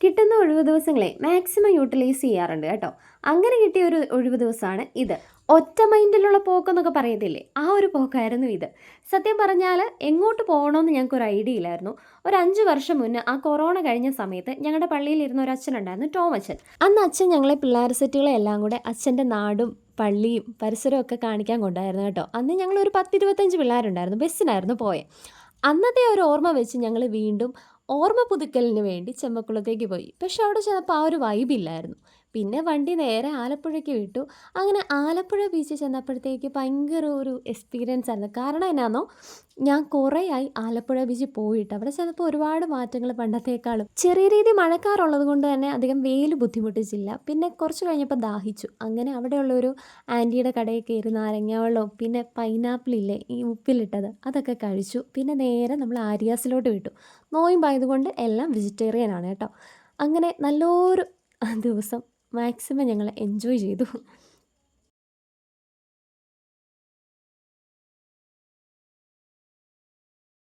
കിട്ടുന്ന ഒഴിവ് ദിവസങ്ങളെ മാക്സിമം യൂട്ടിലൈസ് ചെയ്യാറുണ്ട് കേട്ടോ. അങ്ങനെ കിട്ടിയ ഒരു ഒഴിവ് ദിവസമാണ് ഇത്. ഒറ്റ മൈൻഡിലുള്ള പോക്കെന്നൊക്കെ പറയത്തില്ലേ, ആ ഒരു പോക്കായിരുന്നു ഇത്. സത്യം പറഞ്ഞാൽ എങ്ങോട്ട് പോകണമെന്ന് ഞങ്ങൾക്കൊരു ഐഡിയ ഇല്ലായിരുന്നു. ഒരു 5 വർഷം മുന്നേ ആ കൊറോണ കഴിഞ്ഞ സമയത്ത് ഞങ്ങളുടെ പള്ളിയിലിരുന്ന ഒരു അച്ഛനുണ്ടായിരുന്നു, ടോം അച്ഛൻ. അന്ന് അച്ഛൻ ഞങ്ങളെ പിള്ളേർ സെറ്റുകളെ എല്ലാം കൂടെ അച്ഛൻ്റെ നാടും പള്ളിയും പരിസരവും ഒക്കെ കാണിക്കാൻ കൊണ്ടായിരുന്നു കേട്ടോ. അന്ന് ഞങ്ങളൊരു 10-25 പിള്ളേരുണ്ടായിരുന്നു, ബസ്സിനായിരുന്നു പോയെ. അന്നത്തെ ഒരു ഓർമ്മ വെച്ച് ഞങ്ങൾ വീണ്ടും ഓർമ്മ പുതുക്കലിന് വേണ്ടി ചെമ്പക്കുളത്തേക്ക് പോയി. പക്ഷെ അവിടെ ചെന്നപ്പോൾ ആ ഒരു വൈബില്ലായിരുന്നു. പിന്നെ വണ്ടി നേരെ ആലപ്പുഴയ്ക്ക് വിട്ടു. അങ്ങനെ ആലപ്പുഴ ബീച്ചിൽ ചെന്നപ്പോഴത്തേക്ക് ഭയങ്കര ഒരു എക്സ്പീരിയൻസ് ആയിരുന്നു. കാരണം എന്നാന്നോ, ഞാൻ കുറേയായി ആലപ്പുഴ ബീച്ചിൽ പോയിട്ട്. അവിടെ ചെന്നപ്പോൾ ഒരുപാട് മാറ്റങ്ങൾ പണ്ടത്തേക്കാളും. ചെറിയ രീതി മഴക്കാറുള്ളത് കൊണ്ട് തന്നെ അധികം വെയിൽ ബുദ്ധിമുട്ടിച്ചില്ല. പിന്നെ കുറച്ച് കഴിഞ്ഞപ്പോൾ ദാഹിച്ചു. അങ്ങനെ അവിടെയുള്ളൊരു ആൻറ്റിയുടെ കടയിൽ കയറി നാരങ്ങ വെള്ളവും പിന്നെ പൈനാപ്പിളില്ലേ ഈ ഉപ്പിലിട്ടത്, അതൊക്കെ കഴിച്ചു. പിന്നെ നേരെ നമ്മൾ ആര്യാസിലോട്ട് വിട്ടു. നോയമ്പായതുകൊണ്ട് എല്ലാം വെജിറ്റേറിയൻ ആണ് കേട്ടോ. അങ്ങനെ നല്ലൊരു ദിവസം മാക്സിമം ഞങ്ങൾ എൻജോയ് ചെയ്തു.